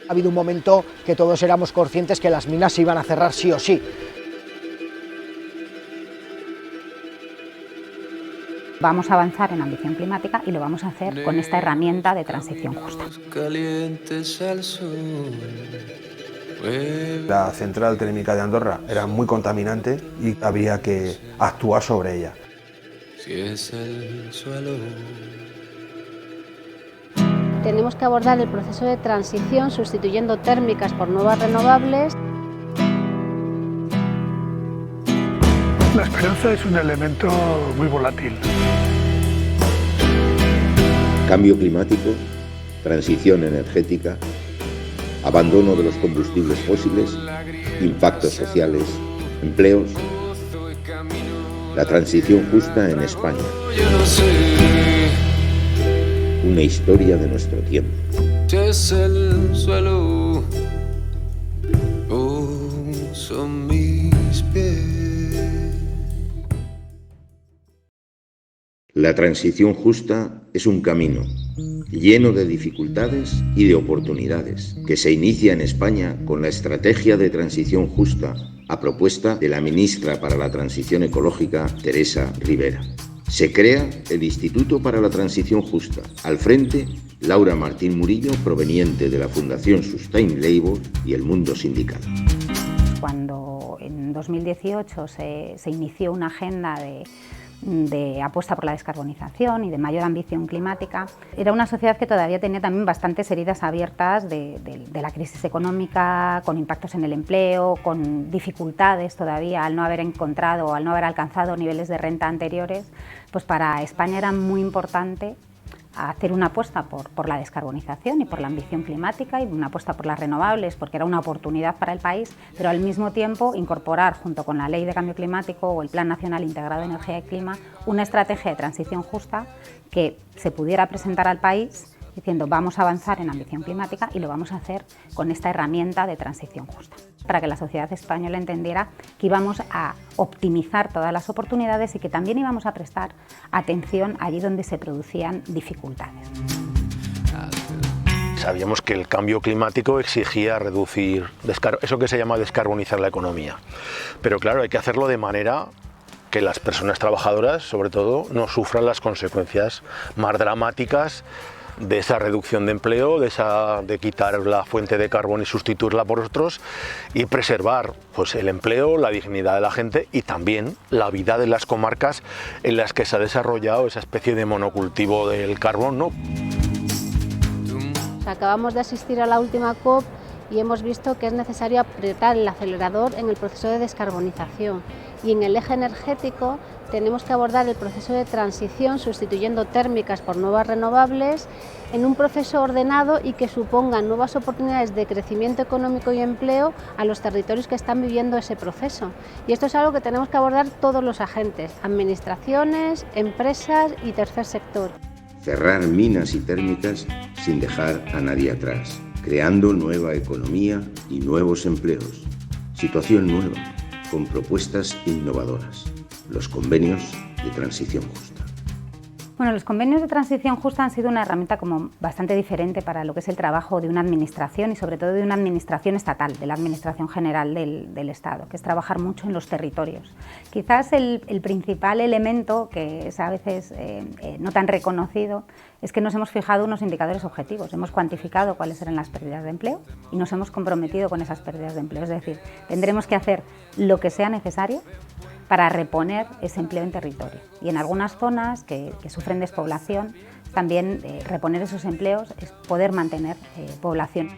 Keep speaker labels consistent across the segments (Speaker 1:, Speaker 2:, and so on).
Speaker 1: Ha habido un momento que todos éramos conscientes que las minas se iban a cerrar sí o sí.
Speaker 2: Vamos a avanzar en ambición climática y lo vamos a hacer con esta herramienta de transición justa.
Speaker 3: La central térmica de Andorra era muy contaminante y había que actuar sobre ella.
Speaker 4: Tenemos que abordar el proceso de transición sustituyendo térmicas por nuevas renovables.
Speaker 5: La esperanza es un elemento muy volátil.
Speaker 6: Cambio climático, transición energética, abandono de los combustibles fósiles, impactos sociales, empleos. La transición justa en España. Una historia de nuestro tiempo. Son mis pies. La transición justa es un camino lleno de dificultades y de oportunidades, que se inicia en España con la estrategia de transición justa a propuesta de la ministra para la Transición Ecológica, Teresa Rivera. Se crea el Instituto para la Transición Justa. Al frente, Laura Martín Murillo, proveniente de la Fundación Sustain Labour y el mundo sindical.
Speaker 2: Cuando en 2018 se inició una agenda de apuesta por la descarbonización y de mayor ambición climática, era una sociedad que todavía tenía también bastantes heridas abiertas de la crisis económica, con impactos en el empleo, con dificultades todavía al no haber encontrado o al no haber alcanzado niveles de renta anteriores. Pues para España era muy importante hacer una apuesta por la descarbonización y por la ambición climática y una apuesta por las renovables, porque era una oportunidad para el país, pero al mismo tiempo incorporar, junto con la Ley de Cambio Climático o el Plan Nacional Integrado de Energía y Clima, una estrategia de transición justa que se pudiera presentar al país diciendo vamos a avanzar en ambición climática y lo vamos a hacer con esta herramienta de transición justa, para que la sociedad española entendiera que íbamos a optimizar todas las oportunidades y que también íbamos a prestar atención allí donde se producían dificultades.
Speaker 7: Sabíamos que el cambio climático exigía reducir, eso que se llama descarbonizar la economía, pero claro, hay que hacerlo de manera que las personas trabajadoras, sobre todo, no sufran las consecuencias más dramáticas de esa reducción de empleo, de quitar la fuente de carbón y sustituirla por otros y preservar pues, el empleo, la dignidad de la gente y también la vida de las comarcas en las que se ha desarrollado esa especie de monocultivo del carbón, ¿no?
Speaker 4: Acabamos de asistir a la última COP y hemos visto que es necesario apretar el acelerador en el proceso de descarbonización, y en el eje energético tenemos que abordar el proceso de transición sustituyendo térmicas por nuevas renovables en un proceso ordenado y que suponga nuevas oportunidades de crecimiento económico y empleo a los territorios que están viviendo ese proceso. Y esto es algo que tenemos que abordar todos los agentes, administraciones, empresas y tercer sector.
Speaker 6: Cerrar minas y térmicas sin dejar a nadie atrás, creando nueva economía y nuevos empleos. Situación nueva, con propuestas innovadoras. Los convenios de transición justa.
Speaker 2: Bueno, los convenios de transición justa han sido una herramienta como bastante diferente para lo que es el trabajo de una administración y sobre todo de una administración estatal, de la administración general del Estado, que es trabajar mucho en los territorios. Quizás el principal elemento, que es a veces no tan reconocido, es que nos hemos fijado unos indicadores objetivos, hemos cuantificado cuáles eran las pérdidas de empleo y nos hemos comprometido con esas pérdidas de empleo, es decir, tendremos que hacer lo que sea necesario para reponer ese empleo en territorio. Y en algunas zonas que sufren despoblación, también reponer esos empleos es poder mantener población.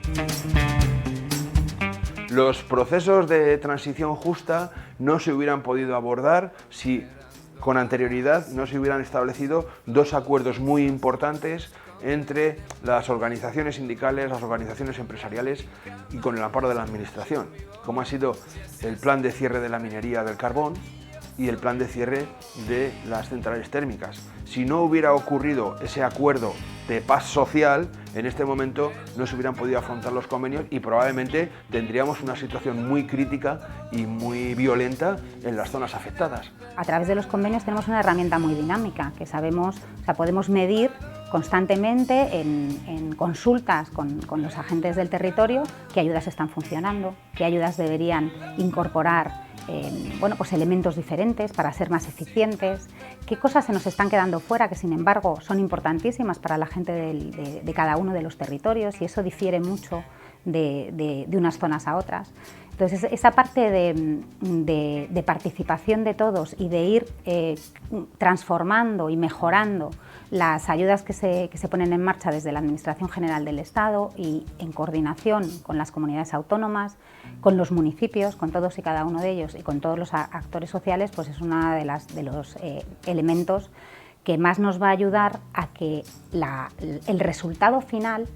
Speaker 3: Los procesos de transición justa no se hubieran podido abordar si con anterioridad no se hubieran establecido dos acuerdos muy importantes entre las organizaciones sindicales, las organizaciones empresariales y con el amparo de la Administración, como ha sido el plan de cierre de la minería del carbón y el plan de cierre de las centrales térmicas. Si no hubiera ocurrido ese acuerdo de paz social, en este momento no se hubieran podido afrontar los convenios y probablemente tendríamos una situación muy crítica y muy violenta en las zonas afectadas.
Speaker 2: A través de los convenios tenemos una herramienta muy dinámica, que sabemos, podemos medir constantemente en consultas con los agentes del territorio qué ayudas están funcionando, qué ayudas deberían incorporar pues elementos diferentes para ser más eficientes, qué cosas se nos están quedando fuera que sin embargo son importantísimas para la gente de cada uno de los territorios y eso difiere mucho de unas zonas a otras. Entonces esa parte de participación de todos y de ir transformando y mejorando las ayudas que se ponen en marcha desde la Administración General del Estado y en coordinación con las comunidades autónomas, con los municipios, con todos y cada uno de ellos y con todos los actores sociales, pues es uno de los elementos que más nos va a ayudar a que el resultado final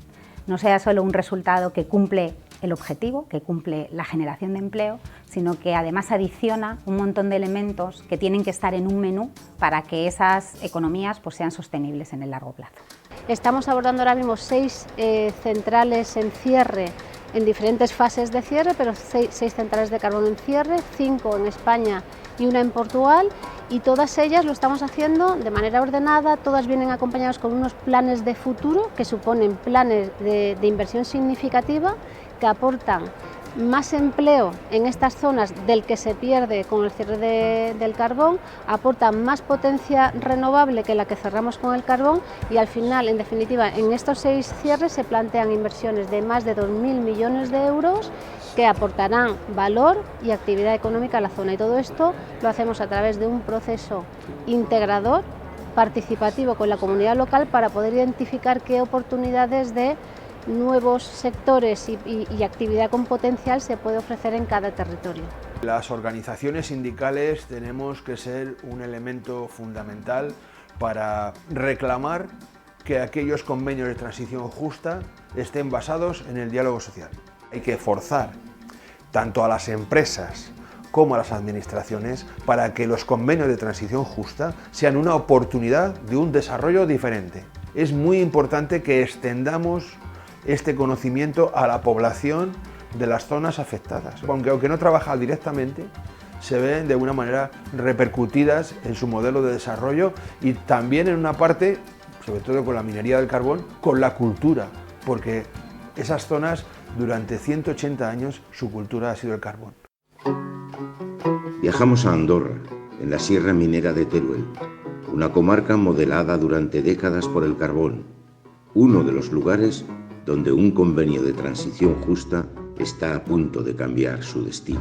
Speaker 2: no sea solo un resultado que cumple el objetivo, que cumple la generación de empleo, sino que además adiciona un montón de elementos que tienen que estar en un menú para que esas economías pues, sean sostenibles en el largo plazo.
Speaker 4: Estamos abordando ahora mismo 6 centrales en cierre, en diferentes fases de cierre, pero 6 centrales de carbón en cierre, 5 en España y 1 en Portugal, y todas ellas lo estamos haciendo de manera ordenada, todas vienen acompañadas con unos planes de futuro que suponen planes de inversión significativa que aportan más empleo en estas zonas del que se pierde con el cierre del carbón, aportan más potencia renovable que la que cerramos con el carbón y al final, en definitiva, en estos 6 cierres se plantean inversiones de más de 2.000 millones de euros que aportarán valor y actividad económica a la zona y todo esto lo hacemos a través de un proceso integrador, participativo con la comunidad local para poder identificar qué oportunidades de nuevos sectores y actividad con potencial se puede ofrecer en cada territorio.
Speaker 3: Las organizaciones sindicales tenemos que ser un elemento fundamental para reclamar que aquellos convenios de transición justa estén basados en el diálogo social. Hay que forzar tanto a las empresas como a las administraciones para que los convenios de transición justa sean una oportunidad de un desarrollo diferente. Es muy importante que extendamos este conocimiento a la población de las zonas afectadas, aunque no trabajan directamente, se ven de alguna manera repercutidas en su modelo de desarrollo y también en una parte, sobre todo con la minería del carbón, con la cultura, porque esas zonas durante 180 años su cultura ha sido el carbón.
Speaker 6: Viajamos a Andorra, en la Sierra Minera de Teruel, una comarca modelada durante décadas por el carbón, uno de los lugares donde un convenio de transición justa está a punto de cambiar su destino.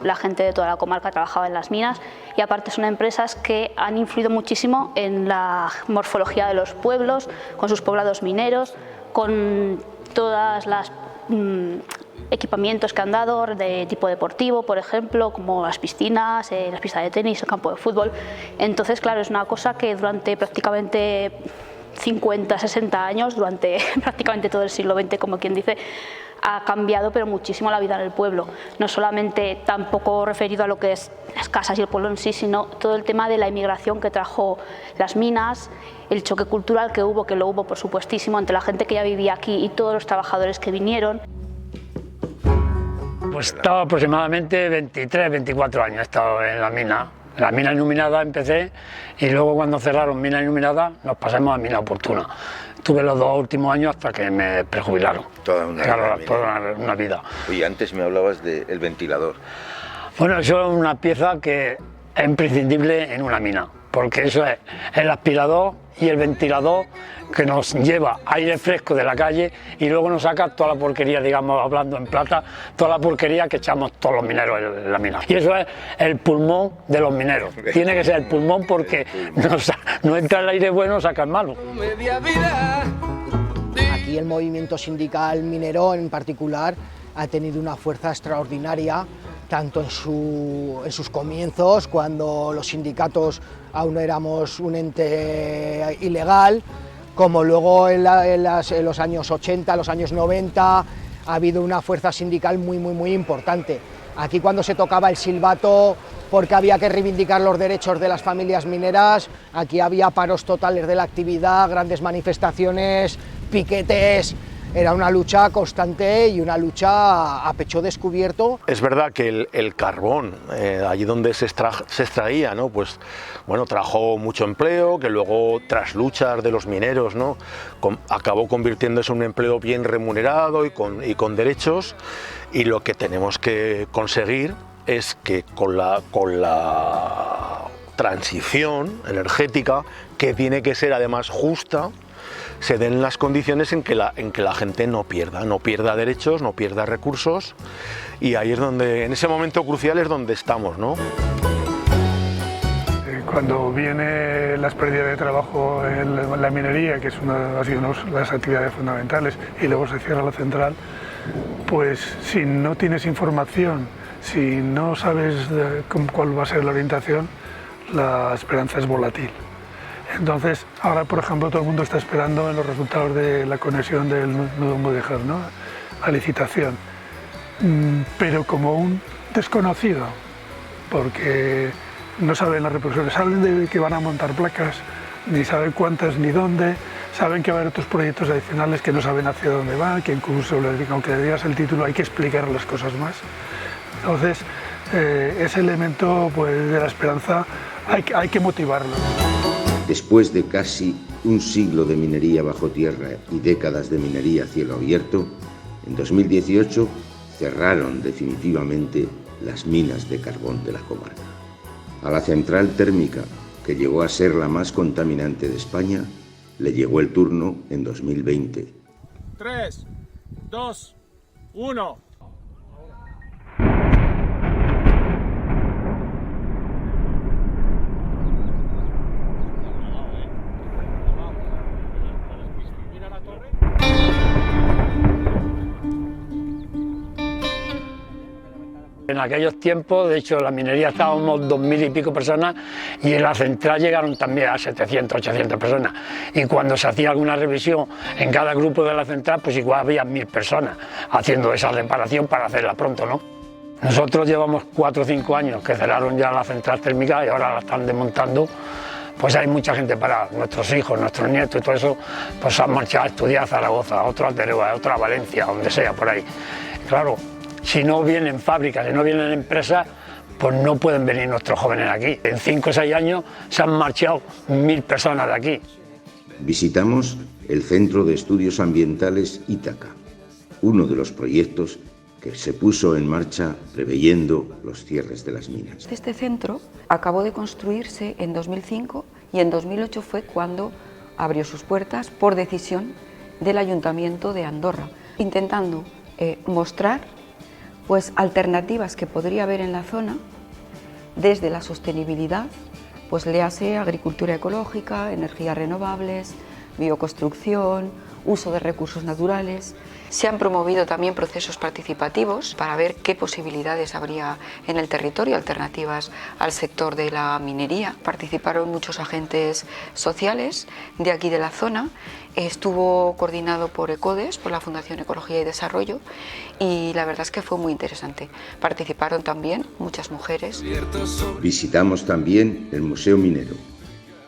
Speaker 8: La gente de toda la comarca trabajaba en las minas y aparte son empresas que han influido muchísimo en la morfología de los pueblos, con sus poblados mineros, con todas las equipamientos que han dado de tipo deportivo, por ejemplo, como las piscinas, las pistas de tenis, el campo de fútbol. Entonces, claro, es una cosa que durante prácticamente 50, 60 años, durante prácticamente todo el siglo XX, como quien dice, ha cambiado pero muchísimo la vida en el pueblo. No solamente tampoco referido a lo que es las casas y el pueblo en sí, sino todo el tema de la inmigración que trajo las minas, el choque cultural que lo hubo por supuestísimo entre la gente que ya vivía aquí y todos los trabajadores que vinieron.
Speaker 5: Pues estaba aproximadamente 23, 24 años he estado en la mina. En la mina iluminada empecé y luego cuando cerraron mina iluminada nos pasamos a mina oportuna. Estuve los 2 últimos años hasta que me prejubilaron.
Speaker 6: Toda una
Speaker 5: vida.
Speaker 6: Oye, antes me hablabas del ventilador.
Speaker 5: Bueno, eso es una pieza que es imprescindible en una mina, porque eso es el aspirador y el ventilador que nos lleva aire fresco de la calle y luego nos saca toda la porquería, digamos, hablando en plata, toda la porquería que echamos todos los mineros en la mina. Y eso es el pulmón de los mineros. Tiene que ser el pulmón porque no entra el aire bueno, saca el malo.
Speaker 1: Aquí el movimiento sindical minero en particular ha tenido una fuerza extraordinaria, tanto en sus comienzos, cuando los sindicatos aún no éramos un ente ilegal, como luego en los años 80, los años 90, ha habido una fuerza sindical muy importante. Aquí cuando se tocaba el silbato porque había que reivindicar los derechos de las familias mineras, aquí había paros totales de la actividad, grandes manifestaciones, piquetes era una lucha constante y una lucha a pecho descubierto.
Speaker 7: Es verdad que el carbón, allí donde se extraía, ¿no? Pues bueno, trajo mucho empleo, que luego tras luchas de los mineros, ¿no? Acabó convirtiéndose en un empleo bien remunerado y con derechos, y lo que tenemos que conseguir es que con la transición energética, que tiene que ser además justa, se den las condiciones en que la gente no pierda derechos, no pierda recursos, y ahí es donde, en ese momento crucial es donde estamos, ¿no?
Speaker 9: Cuando viene las pérdidas de trabajo en la minería, que ha sido una de las actividades fundamentales, y luego se cierra la central, pues si no tienes información, si no sabes cuál va a ser la orientación, la esperanza es volátil. Entonces, ahora por ejemplo todo el mundo está esperando en los resultados de la conexión del nudo Mudéjar, ¿no? La licitación, pero como un desconocido, porque no saben las repercusiones, saben de que van a montar placas, ni saben cuántas ni dónde, saben que va a haber otros proyectos adicionales que no saben hacia dónde van, que incluso, aunque le digas el título, hay que explicar las cosas más. Entonces, ese elemento pues, de la esperanza hay que motivarlo.
Speaker 6: Después de casi un siglo de minería bajo tierra y décadas de minería a cielo abierto, en 2018 cerraron definitivamente las minas de carbón de la comarca. A la central térmica, que llegó a ser la más contaminante de España, le llegó el turno en 2020.
Speaker 10: 3, 2, 1...
Speaker 5: En aquellos tiempos, de hecho, en la minería estábamos 2000 y pico personas y en la central llegaron también a 700, 800 personas. Y cuando se hacía alguna revisión en cada grupo de la central, pues igual había 1000 personas haciendo esa reparación para hacerla pronto, ¿no? Nosotros llevamos 4 o 5 años que cerraron ya la central térmica y ahora la están desmontando. Pues hay mucha gente parada, nuestros hijos, nuestros nietos y todo eso, pues han marchado a estudiar a Zaragoza, otro a Teruel, otro a Valencia, donde sea, por ahí. Claro, si no vienen fábricas, si no vienen empresas, pues no pueden venir nuestros jóvenes aquí. En 5 o 6 años se han marchado 1000 personas de aquí.
Speaker 6: Visitamos el Centro de Estudios Ambientales Ítaca, uno de los proyectos que se puso en marcha preveyendo los cierres de las minas.
Speaker 11: Este centro acabó de construirse en 2005 y en 2008 fue cuando abrió sus puertas por decisión del Ayuntamiento de Andorra, intentando mostrar pues, alternativas que podría haber en la zona desde la sostenibilidad, pues le hace agricultura ecológica, energías renovables, bioconstrucción, uso de recursos naturales. Se han promovido también procesos participativos para ver qué posibilidades habría en el territorio, alternativas al sector de la minería. Participaron muchos agentes sociales de aquí de la zona. Estuvo coordinado por ECODES, por la Fundación Ecología y Desarrollo, y la verdad es que fue muy interesante. Participaron también muchas mujeres.
Speaker 6: Visitamos también el Museo Minero,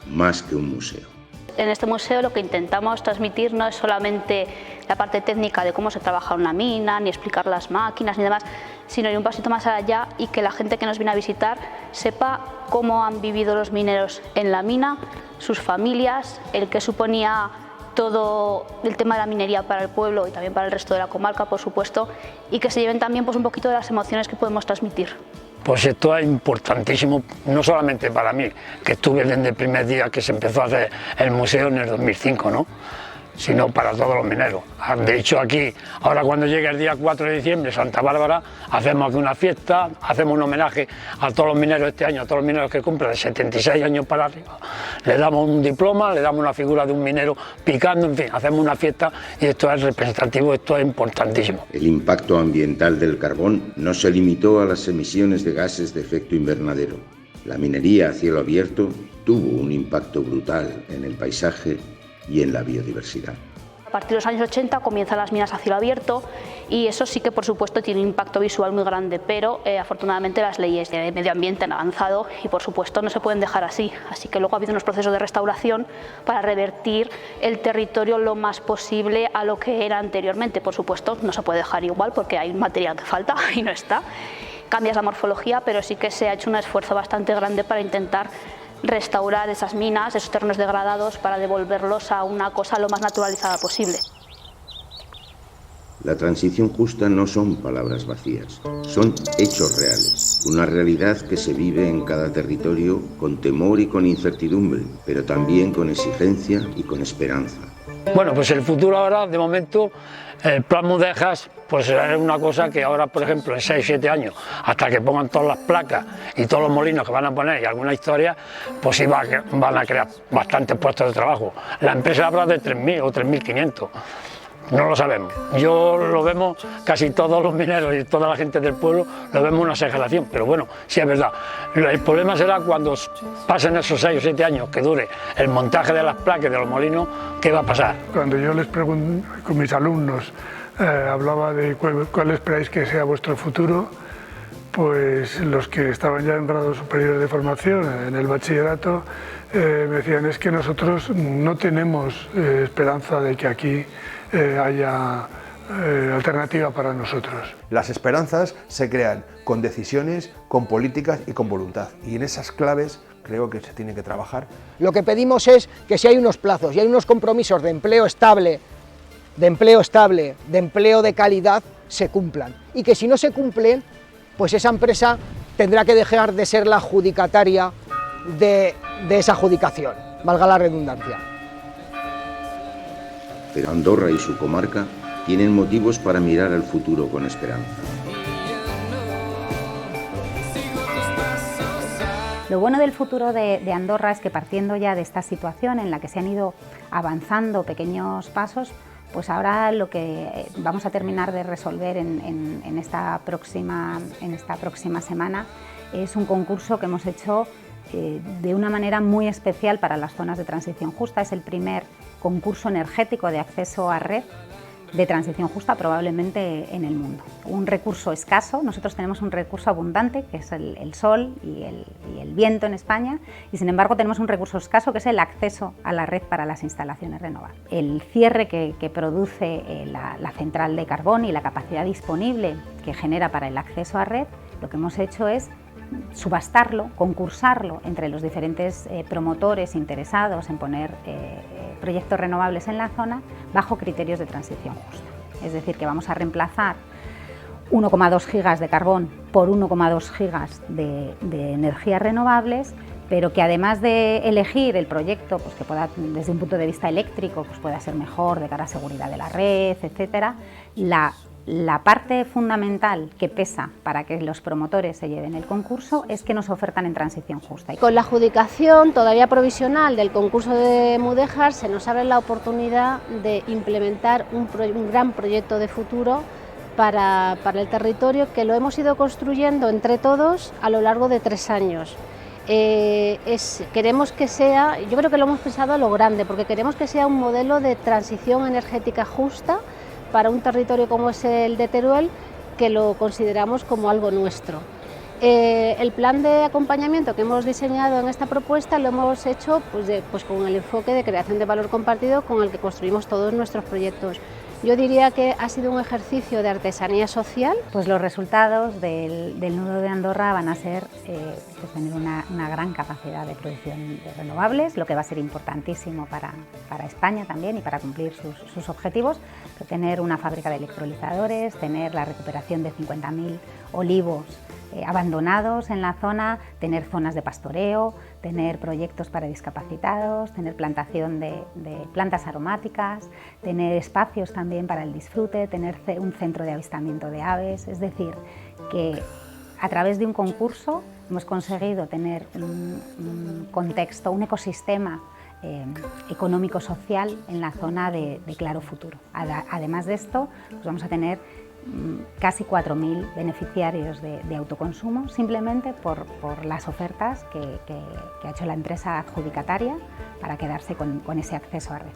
Speaker 6: más que un museo.
Speaker 8: En este museo lo que intentamos transmitir no es solamente la parte técnica de cómo se trabaja una mina, ni explicar las máquinas ni demás, sino ir un pasito más allá y que la gente que nos viene a visitar sepa cómo han vivido los mineros en la mina, sus familias, el que suponía todo el tema de la minería para el pueblo y también para el resto de la comarca, por supuesto, y que se lleven también pues, un poquito de las emociones que podemos transmitir.
Speaker 5: Pues esto es importantísimo, no solamente para mí, que estuve desde el primer día que se empezó a hacer el museo en el 2005, ¿no? Sino para todos los mineros. De hecho aquí, ahora cuando llegue el día 4 de diciembre, Santa Bárbara, hacemos aquí una fiesta, hacemos un homenaje a todos los mineros este año, a todos los mineros que cumplen de 76 años para arriba. Le damos un diploma, le damos una figura de un minero picando, en fin, hacemos una fiesta y esto es representativo, esto es importantísimo.
Speaker 6: El impacto ambiental del carbón no se limitó a las emisiones de gases de efecto invernadero. La minería a cielo abierto tuvo un impacto brutal en el paisaje y en la biodiversidad.
Speaker 8: A partir de los años 80 comienzan las minas a cielo abierto y eso sí que por supuesto tiene un impacto visual muy grande, pero afortunadamente las leyes de medio ambiente han avanzado y por supuesto no se pueden dejar así que luego ha habido unos procesos de restauración para revertir el territorio lo más posible a lo que era anteriormente. Por supuesto no se puede dejar igual porque hay un material que falta y no está. Cambias la morfología, pero sí que se ha hecho un esfuerzo bastante grande para intentar restaurar esas minas, esos terrenos degradados, para devolverlos a una cosa lo más naturalizada posible.
Speaker 6: La transición justa no son palabras vacías, son hechos reales, una realidad que se vive en cada territorio con temor y con incertidumbre, pero también con exigencia y con esperanza.
Speaker 5: Bueno, pues el futuro ahora, de momento, el plan Mudéjar, pues es una cosa que ahora, por ejemplo, en 6-7 años, hasta que pongan todas las placas y todos los molinos que van a poner y alguna historia, pues sí van a crear bastantes puestos de trabajo. La empresa habla de 3.000 o 3.500. No lo sabemos. Yo lo vemos, casi todos los mineros y toda la gente del pueblo lo vemos una exageración, pero bueno, sí es verdad. El problema será cuando pasen esos 6 o 7 años que dure el montaje de las placas de los molinos, ¿qué va a pasar?
Speaker 9: Cuando yo les pregunto con mis alumnos, hablaba de cuál esperáis que sea vuestro futuro, pues los que estaban ya en grados superiores de formación, en el bachillerato, me decían, es que nosotros no tenemos esperanza de que aquí haya alternativa para nosotros.
Speaker 3: Las esperanzas se crean con decisiones, con políticas y con voluntad. Y en esas claves creo que se tiene que trabajar.
Speaker 1: Lo que pedimos es que si hay unos plazos y hay unos compromisos de empleo estable, de empleo de calidad, se cumplan. Y que si no se cumplen, pues esa empresa tendrá que dejar de ser la adjudicataria de esa adjudicación, valga la redundancia.
Speaker 6: Pero Andorra y su comarca tienen motivos para mirar al futuro con esperanza.
Speaker 2: Lo bueno del futuro de Andorra es que, partiendo ya de esta situación en la que se han ido avanzando pequeños pasos, pues ahora lo que vamos a terminar de resolver en esta próxima semana es un concurso que hemos hecho de una manera muy especial para las zonas de transición justa. Es el primer concurso energético de acceso a red de transición justa probablemente en el mundo. Un recurso escaso, nosotros tenemos un recurso abundante que es el sol y el viento en España, y sin embargo tenemos un recurso escaso que es el acceso a la red para las instalaciones renovables. El cierre que produce la central de carbón y la capacidad disponible que genera para el acceso a red, lo que hemos hecho es subastarlo, concursarlo entre los diferentes promotores interesados en poner proyectos renovables en la zona bajo criterios de transición justa. Es decir, que vamos a reemplazar 1,2 gigas de carbón por 1,2 gigas de energías renovables, pero que además de elegir el proyecto pues que pueda, desde un punto de vista eléctrico, pues pueda ser mejor de cara a seguridad de la red, etcétera, la parte fundamental que pesa para que los promotores se lleven el concurso es que nos ofertan en transición justa.
Speaker 4: Con la adjudicación todavía provisional del concurso de Mudéjar se nos abre la oportunidad de implementar un gran proyecto de futuro para el territorio, que lo hemos ido construyendo entre todos a lo largo de 3 años. Queremos que sea, yo creo que lo hemos pensado a lo grande, porque queremos que sea un modelo de transición energética justa para un territorio como es el de Teruel, que lo consideramos como algo nuestro. El plan de acompañamiento que hemos diseñado en esta propuesta lo hemos hecho pues con el enfoque de creación de valor compartido con el que construimos todos nuestros proyectos. Yo diría que ha sido un ejercicio de artesanía social.
Speaker 2: Pues los resultados del nudo de Andorra van a ser pues tener una gran capacidad de producción de renovables, lo que va a ser importantísimo para España también y para cumplir sus objetivos, tener una fábrica de electrolizadores, tener la recuperación de 50.000 olivos abandonados en la zona, tener zonas de pastoreo, tener proyectos para discapacitados, tener plantación de plantas aromáticas, tener espacios también para el disfrute, tener un centro de avistamiento de aves. Es decir, que a través de un concurso hemos conseguido tener un contexto, un ecosistema económico-social en la zona de claro futuro. Además de esto, pues vamos a tener casi 4.000 beneficiarios de autoconsumo, simplemente por las ofertas que ha hecho la empresa adjudicataria para quedarse con ese acceso a red.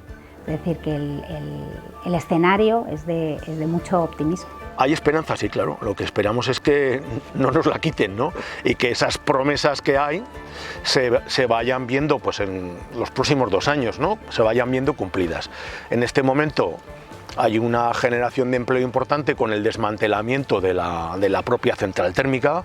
Speaker 2: Es decir, que el escenario es de mucho optimismo.
Speaker 7: Hay esperanza, sí, claro. Lo que esperamos es que no nos la quiten, ¿no? Y que esas promesas que hay se vayan viendo pues, en los próximos 2 años, ¿no? Se vayan viendo cumplidas. En este momento hay una generación de empleo importante con el desmantelamiento de la propia central térmica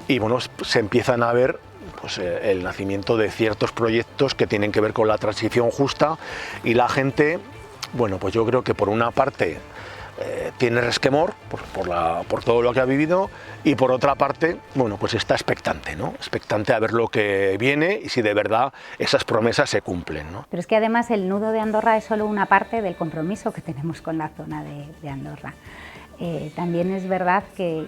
Speaker 7: y bueno, se empiezan a ver pues, el nacimiento de ciertos proyectos que tienen que ver con la transición justa y la gente, pues yo creo que por una parte tiene resquemor por todo lo que ha vivido y por otra parte, pues está expectante, ¿no? Expectante a ver lo que viene y si de verdad esas promesas se cumplen, ¿no?
Speaker 2: Pero es que además el nudo de Andorra es solo una parte del compromiso que tenemos con la zona de Andorra. También es verdad que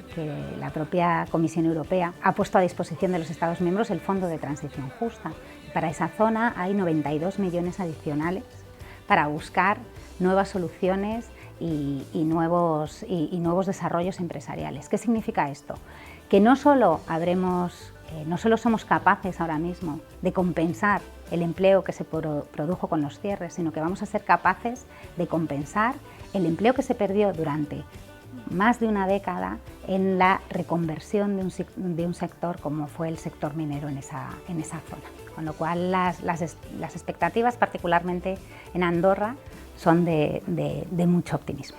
Speaker 2: la propia Comisión Europea ha puesto a disposición de los Estados miembros el Fondo de Transición Justa. Para esa zona hay 92 millones adicionales para buscar nuevas soluciones y nuevos desarrollos empresariales. ¿Qué significa esto? Que no solo somos capaces ahora mismo de compensar el empleo que se produjo con los cierres, sino que vamos a ser capaces de compensar el empleo que se perdió durante más de una década en la reconversión de un sector como fue el sector minero en esa zona. Con lo cual las expectativas, particularmente en Andorra, son de mucho optimismo.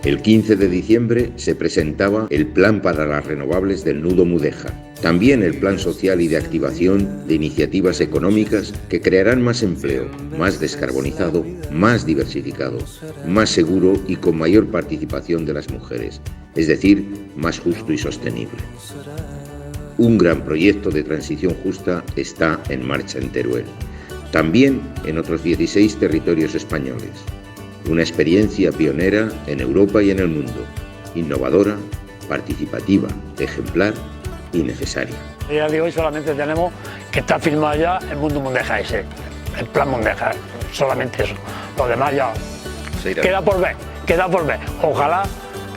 Speaker 6: El 15 de diciembre se presentaba el Plan para las Renovables del Nudo Mudéjar. También el Plan Social y de Activación de Iniciativas Económicas que crearán más empleo, más descarbonizado, más diversificado, más seguro y con mayor participación de las mujeres, es decir, más justo y sostenible. Un gran proyecto de transición justa está en marcha en Teruel. También en otros 16 territorios españoles. Una experiencia pionera en Europa y en el mundo, innovadora, participativa, ejemplar y necesaria.
Speaker 5: A día de hoy solamente tenemos que está firmado ya el Mundo Mudéjar ese, el Plan Mudéjar, solamente eso. Lo demás ya queda por ver. Ojalá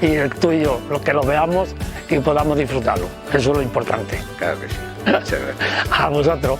Speaker 5: y tú y yo, los que lo veamos y podamos disfrutarlo. Eso es lo importante.
Speaker 6: Claro que sí. Muchas gracias.
Speaker 5: A vosotros.